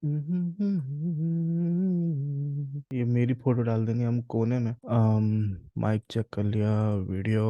ये मेरी फोटो डाल देंगे हम कोने में। माइक चेक कर लिया, वीडियो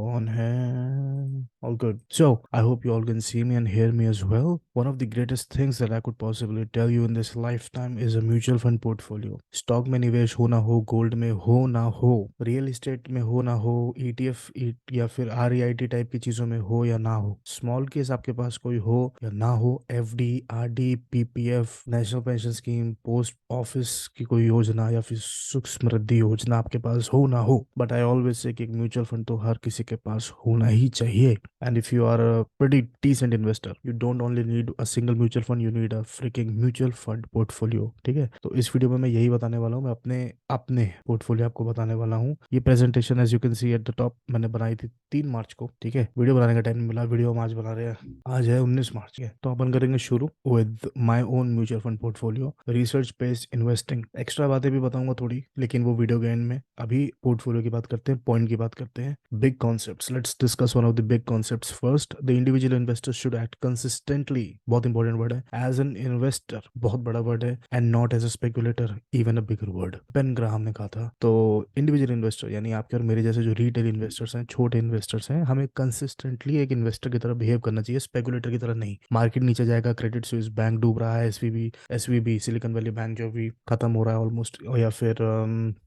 ऑन है, all good. So I hope you all can see me and hear me as well. One of the greatest things that I could possibly tell you in this lifetime is a mutual fund portfolio. Stock में निवेश हो ना हो, gold में हो ना हो, real estate में हो ना हो, ईटीएफ या फिर आरईआईटी टाइप की चीजों में हो या ना हो, स्मॉल केस आपके पास कोई हो या ना हो, FD, RD, PPF, national pension scheme, post office की कोई योजना या फिर सुख समृद्धि योजना आपके पास हो ना हो, बट आई ऑलवेज से कि एक म्यूचुअल फंड तो हर किसी के पास होना ही चाहिए। And if you are a pretty decent investor, you don't only need a single mutual fund, you need a fricking mutual fund portfolio. ठीक है, तो इस वीडियो में मैं यही बताने वाला हूँ, मैं अपने अपने पोर्टफोलियो आपको बताने वाला हूँ। ये presentation as you can see at the top मैंने बनाई थी 3 मार्च को। ठीक है, वीडियो बनाने का टाइम नहीं मिला, वीडियो हम आज बना रहे हैं, आज है 19 मार्च। ठीक है, तो अपन करेंगे शुरू with my own mutual fund portfolio, research based investing. Extra बातें भी बताऊंगा थोड़ी, लेकिन वो वीडियो के एंड में। अभी पोर्टफोलियो की बात करते हैं, पॉइंट की बात करते हैं, big concepts. Let's discuss one of the big concepts first. The individual investor should act consistently, बहुत इंपॉर्टेंट वर्ड है, एज एन इन्वेस्टर, बहुत बड़ा वर्ड है, and not as a speculator, even a bigger word, Ben Graham ने कहा था। तो individual investor यानी आपके और मेरे जैसे जो रिटेल इन्वेस्टर्स हैं, छोटे इन्वेस्टर्स हैं, हमें कंसिस्टेंटली एक इन्वेस्टर की तरह बिहेव करना चाहिए, स्पेकुलेटर की तरह नहीं। मार्केट नीचे जाएगा, क्रेडिट स्विस बैंक डूब रहा है, एसवीबी सिलिकॉन वैली बैंक जो भी खत्म हो रहा है ऑलमोस्ट, या फिर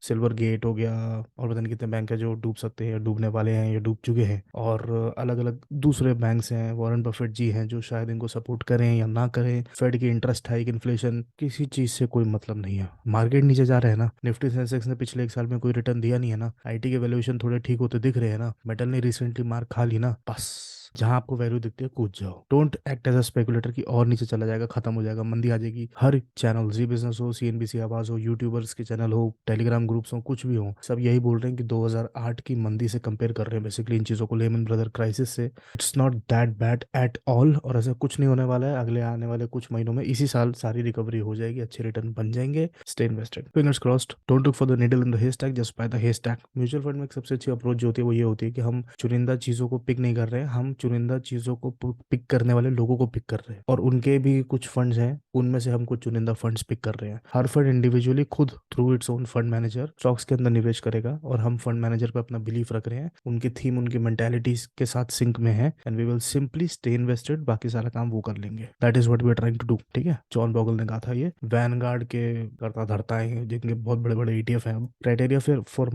सिल्वर गेट हो गया, और पता नहीं कितने बैंक है जो डूब सकते हैं या डूबने वाले हैं या डूब चुके हैं, और अलग अलग दूसरे बैंक्स हैं, वॉरेन बफेट जी हैं जो शायद इनको सपोर्ट करें या ना करें, फेड की इंटरेस्ट हाइक, इन्फ्लेशन, किसी चीज से कोई मतलब नहीं है। मार्केट नीचे जा रहे हैं ना, निफ्टी सेंसेक्स ने पिछले 1 साल में कोई रिटर्न दिया नहीं है ना, आईटी के वैल्यूएशन थोड़े ठीक होते दिख रहे हैं ना, मेटल ने रिसेंटली मार खा ली ना, बस जहां आपको वैल्यू दिखती है कूद जाओ। Don't act as a speculator की और नीचे चला जाएगा, खत्म हो जाएगा, मंदी आ जाएगी। हर चैनल, जी बिजनेस हो, सीएनबीसी आवाज हो, यूट्यूबर्स के चैनल हो, टेलीग्राम ग्रुप्स हो, कुछ भी हो, सब यही बोल रहे हैं कि 2008 की मंदी से कंपेयर कर रहे हैं बेसिकली इन चीजों को, लेमन ब्रदर क्राइसिस से। It's not that bad at all, और ऐसा कुछ नहीं होने वाला है। अगले आने वाले कुछ महीनों में, इसी साल सारी रिकवरी हो जाएगी, अच्छे रिटर्न बन जाएंगे। Stay invested, fingers crossed, don't look for the needle in the haystack, just buy the haystack. Mutual fund में एक सबसे अच्छी अप्रोच जो होती है वो ये होती है कि हम चुनिंदा चीजों को पिक नहीं कर रहे हैं, हम चुनिंदा चीजों को पिक करने वाले लोगों को पिक कर रहे हैं, और उनके भी कुछ फंड्स हैं, उनमें से हम कुछ चुनिंदा फंड्स पिक कर रहे हैं। हर फंड इंडिविजुअली खुद through its own fund manager stocks के अंदर निवेश करेगा, और हम फंड मैनेजर पे अपना बिलीफ रख रहे हैं, उनकी थीम, उनकी मेंटालिटीज के साथ सिंक में है, and we will simply stay invested, बाकी सारा काम वो कर लेंगे। That is what we are trying to do. ठीक है, जॉन बॉगल ने कहा था ये, वैनगार्ड के करता धरता है जिनके बहुत बड़े बड़े ईटीएफ हैं। क्राइटेरिया फिर for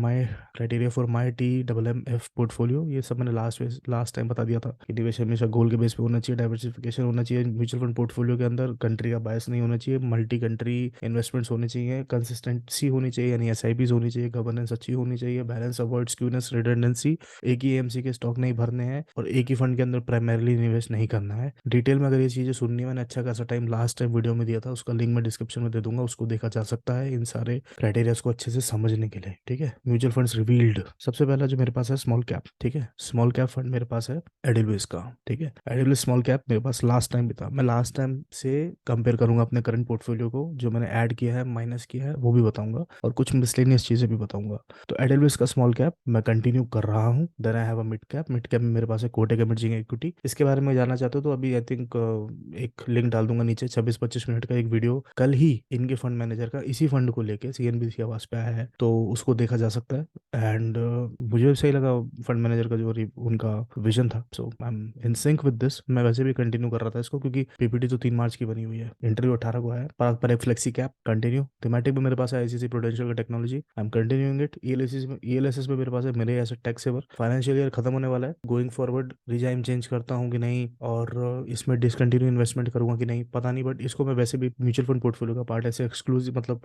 my T double M F portfolio, ये सब मैंने लास्ट टाइम बता दिया था कि निवेश हमेशा गोल के बेस पे होना चाहिए, डाइवर्सिफिकेशन होना चाहिए म्यूचुअल फंड पोर्टफोलियो के अंदर, कंट्री का बायस नहीं होना चाहिए, मल्टी कंट्री इन्वेस्टमेंट्स होने चाहिए, कंसिस्टेंसी होनी चाहिए यानी एसआईपीज होनी चाहिए, गवर्नेंस अच्छी होनी चाहिए, बैलेंस अवॉइड स्क्यूनेस रिडंडेंसी, एक ही एएमसी के स्टॉक नहीं भरने हैं, और एक ही फंड के अंदर प्राइमरीली निवेश नहीं करना है। डिटेल में अगर ये चीजें सुननी है, मैंने अच्छा खासा टाइम लास्ट टाइम वीडियो में दिया था, उसका लिंक मैं डिस्क्रिप्शन में दे दूंगा, उसको देखा जा सकता है इन सारे क्राइटेरिया को अच्छे से समझने के लिए। ठीक है, म्यूचुअल फंड्स रिवील्ड, सबसे पहला जो मेरे पास है स्मॉल कैप। ठीक है, स्मॉल कैप फंड मेरे पास है एडिलवेस का। ठीक है, एडिलवेस स्मॉल कैप मेरे पास लास्ट टाइम भी था, मैं लास्ट टाइम से कंपेयर करूंगा अपने करंट पोर्टफोलियो को, जो मैंने ऐड किया है माइनस किया है वो भी बताऊंगा, और कुछ मिसलेनियस चीजें भी बताऊंगा। तो एडिलवेस का स्मॉल कैप मैं कंटिन्यू कर रहा हूँ। Then I have a mid cap में मेरे पास है कोटक इमर्जिंग इक्विटी। इसके बारे में जानना चाहते हो तो अभी आई थिंक एक लिंक डाल दूंगा नीचे, 26-25 मिनट का एक वीडियो कल ही इनके फंड मैनेजर का इसी फंड को लेके सीएनबीसी आवाज पे आया है, तो उसको देखा जा सकता है। एंड मुझे सही लगा फंड मैनेजर का जो उनका विजन था, so I am in sync with this. मैं वैसे भी कंटिन्यू कर रहा था इसको, क्योंकि पीपीटी तो 3 मार्च की बनी हुई है, इंटरव्यू 18 को आया। पर एक फ्लेक्सी कैप कंटिन्यू, थीमेटिक भी मेरे पास है, आईसीसी प्रूडेंशियल का technology, I am continuing it. ELSS में मेरे पास है मेरे asset tax saver, financial year खत्म होने वाला है, गोइंग फॉरवर्ड रिजाइम चेंज करता हूँ कि नहीं, और इसमें डिसकंटिन्यू इन्वेस्टमेंट करूंगा कि नहीं पता नहीं, बट इसको मैं वैसे भी म्यूचुअल फंड पोर्टफोलियो का पार्ट ऐसे एक्सक्लूसिव मतलब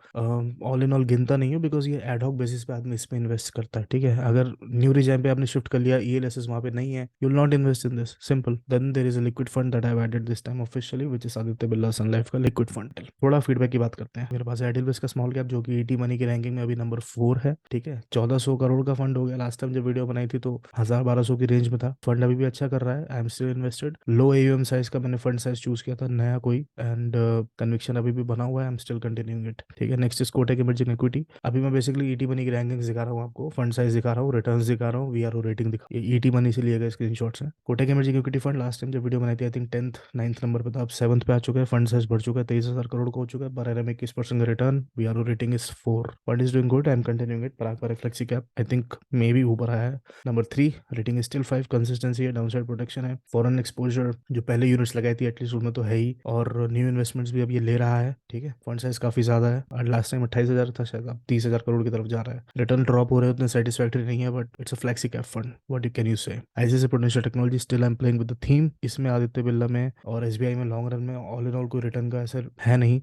ऑल इन ऑल गिनता नहीं हूँ, बिकॉज ये एडहॉक बेसिस पे आदमी इसमें इन्वेस्ट करता है। ठीक है, अगर न्यू रिजाइम पे आपने शिफ्ट कर लिया, ईएलएसएस वहाँ पे नहीं है, you will not invest in this, simple. Then there is a liquid fund that I have added this time officially, which is Aditya Birla sun life का लिक्विड फंड। थोड़ा फीडबैक की बात करते हैं, मेरे पास एडिलवेस का स्मॉल कैप जो कि ईटी मनी की रैंकिंग में अभी नंबर 4 है। ठीक है, 1400 करोड़ का फंड हो गया, लास्ट टाइम जब वीडियो बनाई थी तो 1000-1200 की रेंज में था। फंड अभी भी अच्छा कर रहा है, आई am still invested. Low AUM size का मैंने फंड साइज चूज किया था नया कोई, एंड कन्विक्शन अभी भी बना हुआ है, आई एम स्टिल कंटिन्यूइंग इट। ठीक है, next is Kotak emerging equity. अभी मैं बेसिकली ईटी मनी की रैंकिंग दिखा रहा हूँ आपको, फंड साइज दिखा रहा हूँ, रिटर्न्स दिखा रहा हूँ, वीआरओ रेटिंग दिखा, ये ईटी मनी से लिए गए स्क्रीनशॉट्स हैं। Kotak emerging equity fund last time जब वीडियो बनाई थी I think 10th 9th number पे था, अब 7th पे आ चुका है। फंड साइज बढ़ चुका है, 23,000 करोड़ का हो चुका है। पर एनएम 21% का return, V R rating is 4। Fund is doing good, I am continuing it. Parag पर फ्लेक्सी कैप आई थिंक मे भी ऊपर आया है। Number 3, rating is still 5, consistency है, डाउनसाइड प्रोटेक्शन है। फॉरेन एक्सपोजर जो पहले यूनिट्स लगाई थी एटलीस्ट उनमें तो है ही, और न्यू इन्वेस्टमेंट्स भी अब ये ले रहा है, ठीक है। फंड साइज काफी ज्यादा है, और लास्ट टाइम 28,000 था शायद, अब 30,000 करोड़ की तरफ जा रहा है। रिटर्न ड्रॉप हो रहे हैं उतने सेटिस्फैक्टरी नहीं है, but it's a flexi cap fund, what you can you say. ICICI prudential technology still I am playing with the theme. इसमें आदित्य बिरला में और एसबीआई में लॉन्ग रन में ऑल इन ऑल कोई रिटर्न का ऐसा है नहीं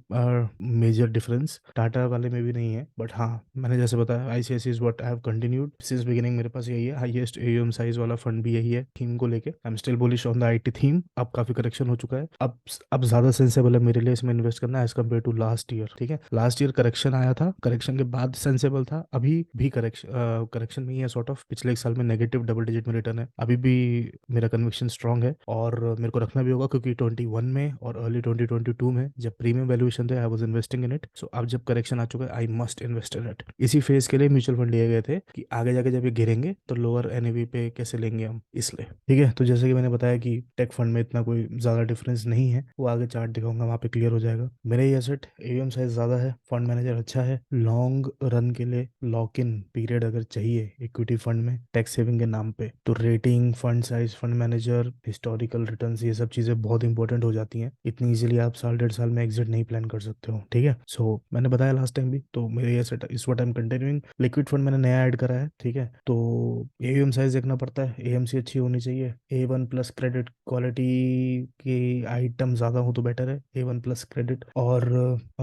मेजर डिफरेंस, टाटा वाले में भी नहीं है। बट हाँ, मैंने जैसे बताया ICICI is what I have continued since beginning. मेरे पास यही है, हाईएस्ट एयूएम साइज वाला फंड भी यही है थीम को लेके। I am still bullish on the IT theme. अब काफी करेक्शन हो चुका है, अब ज्यादा सेंसेबल है मेरे लिए इसमें इन्वेस्ट करना as compare to last year, ठीक है। लास्ट ईयर करेक्शन आया था, करेक्शन के बाद सेंसेबल था, अभी भी करेक्शन में ही है सॉर्ट ऑफ। पिछले एक साल में नेगेटिव डबल डिजिट में रिटर्न है, अभी भी मेरा कन्विक्शन स्ट्रांग है और मेरे को रखना भी होगा, क्योंकि 21 में और अर्ली 2022 में जब प्रीमियम वैल्यूएशन थे I was investing in it. So अब जब करेक्शन आ चुका है I must invest in it. इसी फेज के लिए म्यूचुअल फंड लिए गए थे कि आगे जाके जब ये गिरेंगे तो लोअर एनएवी पे कैसे लेंगे हम, इसलिए, ठीक है। तो जैसे कि मैंने बताया कि टेक फंड में इतना कोई ज्यादा डिफरेंस नहीं है, वो आगे चार्ट दिखाऊंगा वहां पे क्लियर हो जाएगा। मेरे ही एसेट एयूएम साइज ज्यादा है, फंड मैनेजर अच्छा है, लॉन्ग रन के लिए लॉक इन पीरियड अगर चाहिए इक्विटी फंड में टैक्स सेविंग के नाम पे, तो rating, fund size, fund manager, historical returns, ये सब चीजें बहुत इंपॉर्टेंट हो जाती हैं। इतनी इजीली आप साल 1.5 साल में एग्जिट नहीं प्लान कर सकते हो, ठीक है। सो मैंने बताया लास्ट टाइम भी, तो मेरे ये सेट इस वक्त आई एम कंटिन्यूइंग। लिक्विड फंड मैंने नया ऐड करा है, ठीक है। तो एयूएम साइज देखना पड़ता है, एएमसी अच्छी होनी चाहिए, A1+ क्रेडिट क्वालिटी की आइटम ज्यादा हो तो बेटर है, A1+ क्रेडिट। और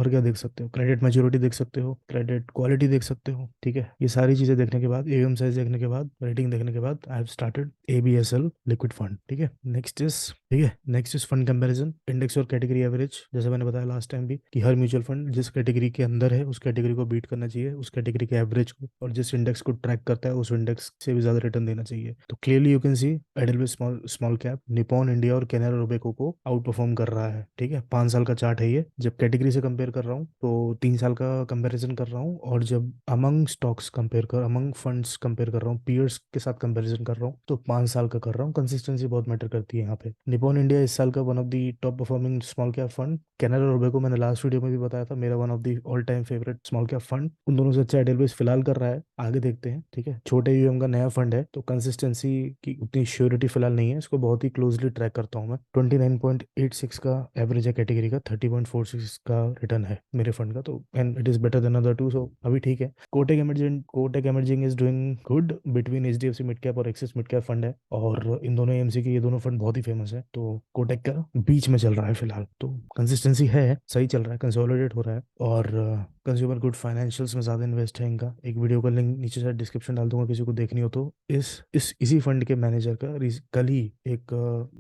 क्या देख सकते हो, क्रेडिट मैच्योरिटी देख सकते हो, क्रेडिट क्वालिटी देख सकते हो, ठीक है। ये सारी चीजें देखने के बाद, एयूएम साइज देखने के बाद, रेटिंग देखने के बाद I have started ABSL liquid fund, ठीक है। Next is fund comparison, index और कैटेगरी एवरेज। जैसे मैंने बताया लास्ट टाइम भी कि हर म्यूचुअल फंड जिस कैटेगरी के अंदर है उस कैटेगरी को बीट करना चाहिए, उस कैटेगरी के एवरेज को, और जिस इंडेक्स को ट्रैक करता है उस इंडेक्स से भी ज्यादा रिटर्न देना चाहिए। तो clearly you can see Edelweiss small small cap, Nippon India और कैनरा रोबेको को आउट परफॉर्म कर रहा है, ठीक है। 5 साल का चार्ट है ये। जब कैटेगरी से कंपेयर कर रहा हूँ तो 3 साल का कंपेरिजन कर रहा हूँ, और जब अमंग स्टॉक्स कंपेयर कर, अमंग फंड्स कंपेयर कर रहा हूँ, पीयर्स के साथ कंपेरिजन कर रहा हूँ, तो 5 साल का कर रहा हूँ। कंसिस्टेंसी बहुत मैटर करती है यहाँ पे। निपॉन इंडिया इस साल का one of the top performing small cap fund. Canara Robeco मैंने लास्ट वीडियो में भी बताया था, मेरा one of the all time favourite small cap fund. उन दोनों से अच्छा एडेलवेस फिलहाल कर रहा है, आगे देखते हैं, ठीक है। छोटे यूएम का नया फंड है, तो कंसिस्टेंसी की उतनी श्योरिटी फिलहाल नहीं है, इसको बहुत ही क्लोजली ट्रैक करता हूँ मैं। 29.86 का एवरेज है कैटेगरी का, 30.46 का रिटर्न है मेरे फंड का, तो and it is better than other two, so अभी ठीक है। Kotak emerging is doing good between HDFC mid cap और एक्सिस मिड कैप फंड है, और इन दोनों एमसी के ये दोनों फंड बहुत ही फेमस है। तो कोटेक का बीच में चल रहा है फिलहाल, तो कंसिस्टेंसी है, सही चल रहा है, कंसोलिडेट हो रहा है, और कंज्यूमर गुड फाइनेंशियल्स में ज्यादा इन्वेस्ट है इनका। एक वीडियो का लिंक नीचे से डिस्क्रिप्शन डाल दूंगा, किसी को देखनी हो तो। इसी फंड के मैनेजर का कल ही एक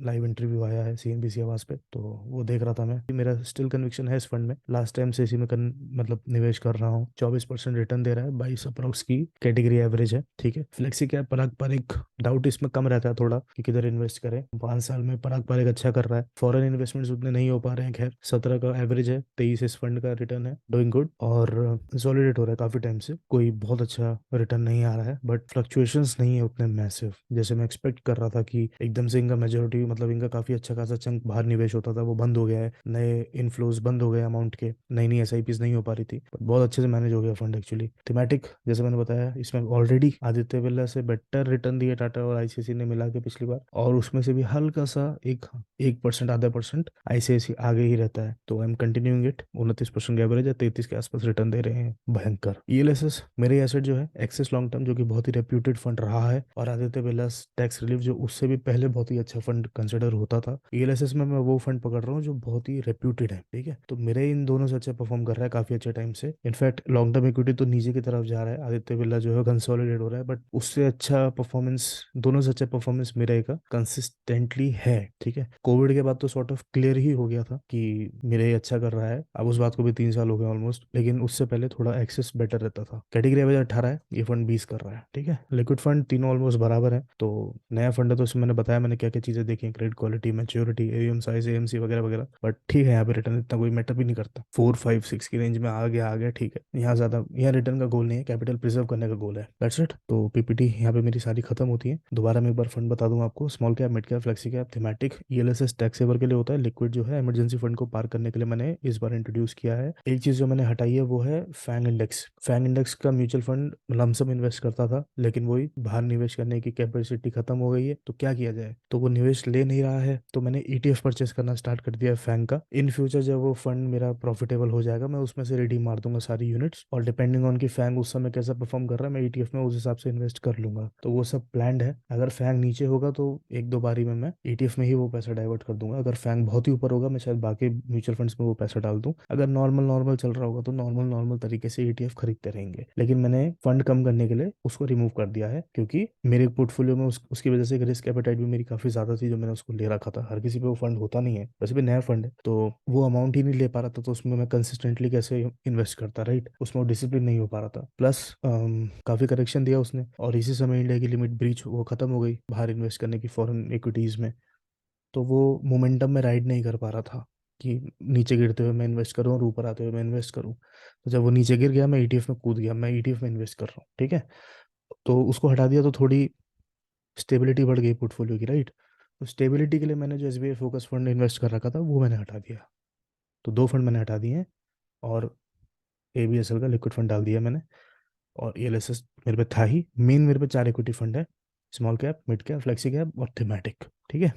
लाइव इंटरव्यू आया है सीएनबीसी आवाज पे, तो वो देख रहा था मैं। मेरा स्टिल कन्विक्शन है इस फंड में, लास्ट टाइम से इसी में मतलब निवेश कर रहा हूँ। 24% रिटर्न दे रहा है, 22 अप्रोक्स की कैटेगरी एवरेज है, ठीक है। फ्लेक्सी कैप पराग पारिक, डाउट इसमें कम रहता है थोड़ा कि किधर इन्वेस्ट करें। 5 साल में पराग पारिक अच्छा कर रहा है, फॉरेन इन्वेस्टमेंट्स उतने नहीं हो पा रहे हैं, खैर 17 का एवरेज है, 23 इस फंड का रिटर्न है, डूइंग गुड, और कंसोलिडेट हो रहा है काफी टाइम से। कोई बहुत अच्छा रिटर्न नहीं आ रहा है, बट फ्लक्चुएशंस नहीं है उतने मैसिव जैसे मैं एक्सपेक्ट कर रहा था कि एकदम से इनका मेजोरिटी, मतलब इनका काफी अच्छा खासा चंक बाहर निवेश होता था, वो बंद हो गया है। नए इनफ्लोज बंद हो गए अमाउंट के, नई नई एसआईपीज नहीं हो पा रही थी, but बहुत अच्छे से मैनेज हो गया फंड एक्चुअली। थीमेटिक, जैसे मैंने बताया, इसमें ऑलरेडी आदित्य बिरला से बेटर रिटर्न दिए टाटा और आईसीआईसी ने मिला के पिछली बार, और उसमें से भी हल्का सा 1% आधा परसेंट आईसीआईसी आगे ही रहता है। तो आई एम कंटिन्यूइंग इट, 29% का एवरेज है, 33 के आसपास रिटर्न दे रहे हैं, भयंकर। ईएलएसएस मेरे एसेट जो है, एक्सिस लॉन्ग टर्म, जो कि बहुत ही रेप्यूटेड फंड रहा है, और आदित्य बिरला टैक्स रिलीफ जो उससे भी पहले बहुत ही अच्छा फंड कंसिडर होता था। ईएलएसएस में मैं वो फंड पकड़ रहा हूँ जो बहुत ही रेप्यूटेड है, ठीक है। तो मेरे इन दोनों से अच्छा परफॉर्म कर रहा है काफी अच्छे टाइम से। इनफैक्ट लॉन्ग टर्म इक्विटी तो नीचे की तरफ जा रहा है, आदित्य बिरला जो है कंसोलिडेट हो रहा है, बट उससे अच्छा परफॉर्मेंस, दोनों से अच्छा परफॉर्मेंस मेरे का कंसिस्टेंटली है, ठीक है। कोविड के बाद तो सॉर्ट ऑफ क्लियर ही हो गया था कि मेरे ही अच्छा कर रहा है, अब उस बात को भी 3 साल हो गए ऑलमोस्ट, लेकिन उससे पहले थोड़ा एक्सेस बेटर रहता था। कैटेगरी एवरेज 18 है, ये फंड 20 कर रहा है, ठीक है। लिक्विड फंड तीनों ऑलमोस्ट बराबर है, तो नया फंड है, तो उसमें मैंने बताया मैंने क्या क्या चीजें देखी, credit quality, maturity, AUM size, AMC वगैरह वगैरह, बट ठीक है, यहाँ पे रिटर्न इतना कोई मैटर भी नहीं करता। 4, 5, 6 की रेंज में आ गया ठीक है। यहाँ ज्यादा, यहाँ रिटर्न का गोल नहीं है, कैपिटल प्रिजर्व करने का गोल है, दैट्स इट। तो पीपीटी यहाँ पे मेरी सारी खत्म होती है। दोबारा मैं एक बार फंड बता दूं आपको, small cap, mid cap, flexi cap, thematic, ELSS tax saver के लिए होता है, लिक्विड जो है इमरजेंसी फंड को पार करने के लिए मैंने इस बार इंट्रोड्यूस किया है। एक चीज़ जो मैंने हटाई है वो है फैंग इंडेक्स। फैंग इंडेक्स का म्यूचुअल फंड लमसम इन्वेस्ट करता था, लेकिन वही बाहर निवेश करने की कैपेसिटी खत्म हो गई है, तो क्या किया जाए, तो वो निवेश ले नहीं रहा है, तो मैंने ईटीएफ परचेस करना स्टार्ट कर दिया है फैंग का। इन फ्यूचर जब वो फंड मेरा प्रॉफिटेबल हो जाएगा, मैं उसमें से रिडीम मार दूंगा सारी यूनिट्स, और डिपेंडिंग ऑन की फैंग उस समय कैसा परफॉर्म कर रहा है, मैं ईटीएफ में उस हिसाब से इन्वेस्ट कर लूंगा। तो वो सब प्लान्ड है। अगर फैंग नीचे होगा तो एक दो बारी में मैं ईटीएफ में ही वो पैसा डाइवर्ट कर दूंगा। अगर फैंग बहुत ही ऊपर होगा, मैं शायद बाकी म्यूचुअल फंड्स में वो पैसा डाल दूं। अगर नॉर्मल नॉर्मल चल रहा होगा तो नॉर्मल नॉर्मल तरीके से ईटीएफ खरीदते रहेंगे। लेकिन मैंने फंड कम करने के लिए उसको रिमूव कर दिया है, क्योंकि मेरे पोर्टफोलियो में उसकी वजह से एक रिस्क एपेटाइट भी मेरी काफी ज्यादा थी, जो मैंने उसको ले रखा था। हर किसी पे वो फंड होता नहीं है, वैसे भी नया फंड है, तो वो अमाउंट ही नहीं ले पा रहा था, तो उसमें मैं कंसिस्टेंटली कैसे इन्वेस्ट करता, राइट, उसमें वो डिसिप्लिन नहीं हो पा रहा था। प्लस काफी करेक्शन दिया उसने, और इसी समय इंडिया की लिमिट ब्रीच वो खत्म हो गई बाहर इन्वेस्ट करने की फॉरेन इक्विटीज में। तो वो मोमेंटम में राइड नहीं कर पा रहा था कि नीचे गिरते हुए मैं इन्वेस्ट करूँ और ऊपर आते हुए मैं इन्वेस्ट करूँ। तो जब वो नीचे गिर गया, मैं ईटीएफ में कूद गया, मैं ईटीएफ में इन्वेस्ट कर रहा हूँ, ठीक है। तो उसको हटा दिया तो थोड़ी स्टेबिलिटी बढ़ गई पोर्टफोलियो की, राइट। तो स्टेबिलिटी के लिए मैंने जो एसबीआई फोकस फंड इन्वेस्ट कर रखा था वो मैंने हटा दिया। तो दो फंड मैंने हटा दिए हैं, और एबीएसएल का लिक्विड फंड डाल दिया मैंने, और एलएसएस मेरे पे था ही। मेन मेरे पे चार इक्विटी फंड है, small cap, mid cap, flexi cap और थीमेटिक, ठीक है।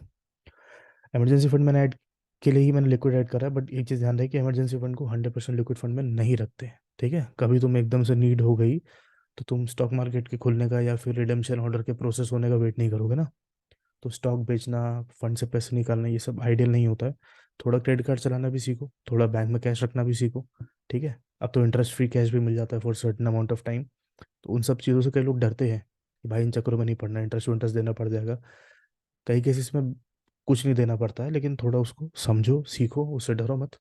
इमरजेंसी फंड मैंने ऐड के लिए ही मैंने लिक्विड ऐड करा है, बट एक चीज़ ध्यान रहे कि इमरजेंसी फंड को 100% लिक्विड फंड में नहीं रखते हैं, ठीक है। कभी तुम एकदम से नीड हो गई तो तुम स्टॉक मार्केट के खुलने का या फिर रिडेम्पशन ऑर्डर के प्रोसेस होने का वेट नहीं करोगे ना। तो स्टॉक बेचना, फंड से पैसे निकालना, ये सब आइडियल नहीं होता है। थोड़ा क्रेडिट कार्ड चलाना भी सीखो, थोड़ा बैंक में कैश रखना भी सीखो, ठीक है। अब तो इंटरेस्ट फ्री कैश भी मिल जाता है for certain amount of time. तो उन सब चीज़ों से कई लोग डरते हैं कि भाई इन चक्करों में नहीं पड़ना, इंटरेस्ट इंटरेस्ट देना पड़ जाएगा। कई केसेस में कुछ नहीं देना पड़ता है, लेकिन थोड़ा उसको समझो, सीखो, उससे डरो मत,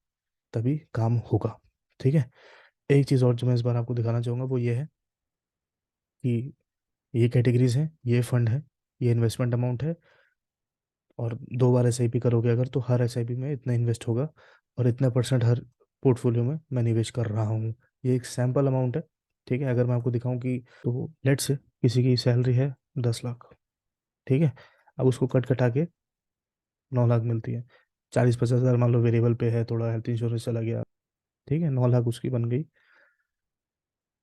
तभी काम होगा, ठीक है। एक चीज़ और जो मैं इस बार आपको दिखाना चाहूँगा वो ये है कि ये कैटेगरीज हैं, ये फंड है, ये इन्वेस्टमेंट अमाउंट है, और दो बार एसआईपी करोगे अगर, तो हर एसआईपी में इतना इन्वेस्ट होगा, और इतना परसेंट हर पोर्टफोलियो में मैं निवेश कर रहा हूँ। ये एक सैम्पल अमाउंट है, ठीक है। अगर मैं आपको दिखाऊं कि, तो लेट्स से किसी की सैलरी है 10 लाख, ठीक है। अब उसको कट कटा के 9 लाख मिलती है। 40-50 हज़ार मान लो वेरिएबल पे है, थोड़ा हेल्थ इंश्योरेंस चला गया, ठीक है, 9 लाख उसकी बन गई।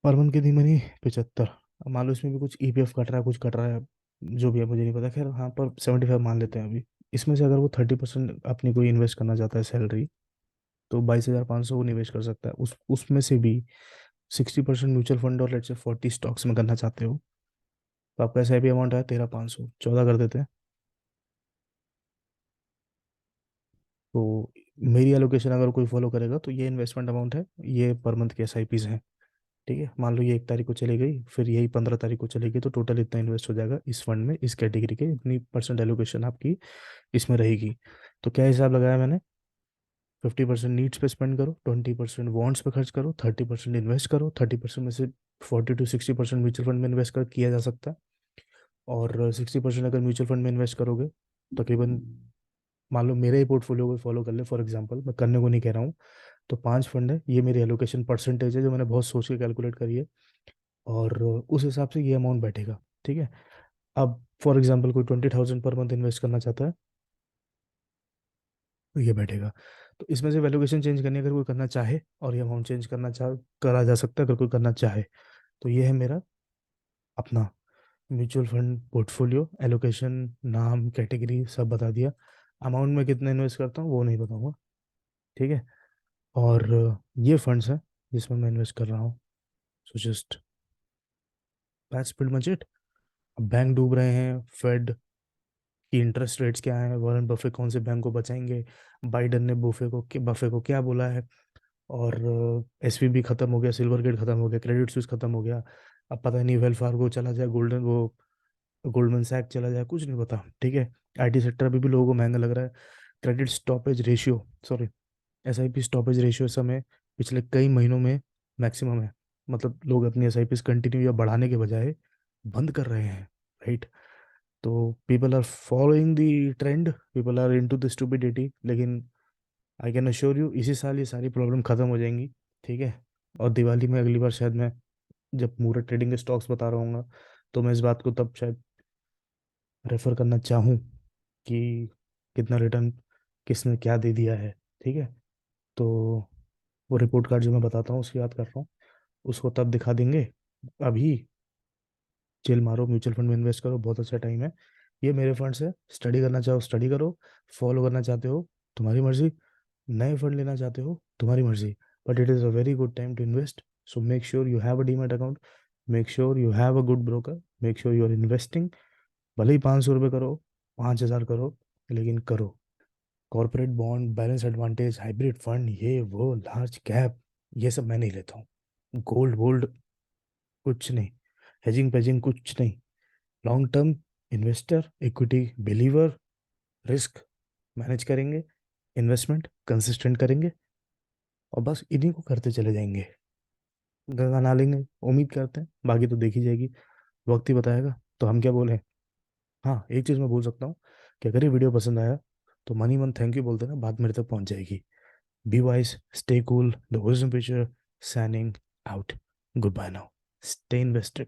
पर मंथ की दी मनी 75। अब मान लो इसमें भी कुछ ईपीएफ कट रहा है, कुछ कट रहा है, जो भी है मुझे नहीं पता, खैर हाँ, पर 75 मान लेते हैं अभी। इसमें से अगर वो 30% अपनी कोई इन्वेस्ट करना चाहता है सैलरी, तो 22,500 वो निवेश कर सकता है। उसमें से भी 60% म्यूचुअल फंड और लेट्स से 40 स्टॉक्स में करना चाहते हो, तो आपका ऐसा भी अमाउंट है 13,500, 14 कर देते हैं। तो मेरी एलोकेशन अगर कोई फॉलो करेगा तो ये इन्वेस्टमेंट अमाउंट है, ये पर मंथ के एसआईपीज हैं, ठीक है। मान लो ये 1 तारीख को चली गई, फिर यही 15 तारीख को चलेगी, तो टोटल इतना इन्वेस्ट हो जाएगा इस फंड में, इस कैटेगरी के, इतनी परसेंट एलोकेशन आपकी इसमें रहेगी। तो क्या हिसाब लगाया मैंने, 50% नीड्स पे स्पेंड करो, 20% वॉन्ट्स पे खर्च करो, 30% इन्वेस्ट करो, 30% में से 40 to 60% म्यूचुअल फंड में इन्वेस्ट कर किया जा सकता है, और 60% अगर म्यूचुअल फंड में इन्वेस्ट करोगे, तकरीबन मान लो मेरे ही पोर्टफोलियो को फॉलो कर ले, फॉर एग्जांपल, मैं करने को नहीं कह रहा हूँ, तो 5 फंड है, ये मेरी एलोकेशन परसेंटेज है जो मैंने बहुत सोच के कैलकुलेट करी है, और उस हिसाब से ये अमाउंट बैठेगा, ठीक है। अब फॉर एग्जांपल कोई 20,000 पर मंथ इन्वेस्ट करना चाहता है, तो ये बैठेगा। तो इसमें से वैल्यूएशन चेंज करनी अगर कोई करना चाहे, और ये अमाउंट चेंज करना चाह करा जा सकता है अगर कोई करना चाहे। तो ये है मेरा अपना म्यूचुअल फंड पोर्टफोलियो एलोकेशन, नाम, कैटेगरी सब बता दिया। अमाउंट में कितना इन्वेस्ट करता हूँ वो नहीं बताऊंगा, ठीक है। और ये फंड्स हैं जिसमें मैं इन्वेस्ट कर रहा हूँ। So just that's pretty much it. Bank डूब रहे हैं, फेड की इंटरेस्ट रेट्स क्या है, वॉरेन बफे कौन से बैंक को बचाएंगे, बाइडन ने बफे को क्या बोला है, और एसवीबी खत्म हो गया, सिल्वर गेट खत्म हो गया, क्रेडिट स्विस खत्म हो गया, अब पता नहीं वेल फार्गो चला जाए, गोल्डमैन सैक चला जाए, कुछ नहीं पता, ठीक है। आईटी सेक्टर अभी भी लोगों को महंगा लग रहा है। Credit stoppage ratio, sorry, SIP stoppage ratio इस समय पिछले कई महीनों में मैक्सिमम है। मतलब लोग अपनी एसआईपी कंटिन्यू या बढ़ाने के बजाय बंद कर रहे हैं, राइट। तो people are following the trend, people are into the stupidity, लेकिन आई कैन अश्योर यू इसी साल ये सारी प्रॉब्लम खत्म हो जाएंगी, ठीक है। और दिवाली में अगली बार शायद मैं जब पूरा ट्रेडिंग के स्टॉक्स बता रहा हूँ, तो मैं इस बात को तब शायद रेफर करना चाहूँ कि कितना रिटर्न किसने क्या दे दिया है, ठीक है, तो वो रिपोर्ट कार्ड जो मैं बताता हूँ उसकी बात कर रहा हूँ, उसको तब दिखा देंगे। अभी चिल मारो, म्यूचुअल फंड में इन्वेस्ट करो, बहुत अच्छा टाइम है। ये मेरे फंड्स है, स्टडी करना चाहो स्टडी करो, फॉलो करना चाहते हो तुम्हारी मर्जी, नए फंड लेना चाहते हो तुम्हारी मर्जी, but it is a very good time to invest. So make sure you have a demat account, make sure you have a good broker, make sure you are investing. भले ही 500 रुपये करो, 5,000 करो, लेकिन करो। Corporate bond, balance advantage, hybrid fund, ये वो large cap, ये सब मैं नहीं लेता हूँ। गोल्ड वोल्ड कुछ नहीं, हेजिंग पेजिंग कुछ नहीं। Long term investor, equity believer, risk manage करेंगे, इन्वेस्टमेंट कंसिस्टेंट करेंगे, और बस इन्हीं को करते चले जाएंगे। गंगा ना लेंगे, उम्मीद करते हैं, बाकी तो देखी जाएगी, वक्त ही बताएगा। तो हम क्या बोले। हाँ, एक चीज़ मैं बोल सकता हूँ कि अगर ये वीडियो पसंद आया तो मनी मन थैंक यू बोलते ना, बात मेरे तक पहुंच जाएगी। Be wise, stay cool, the vision picture, signing out, goodbye now, stay invested.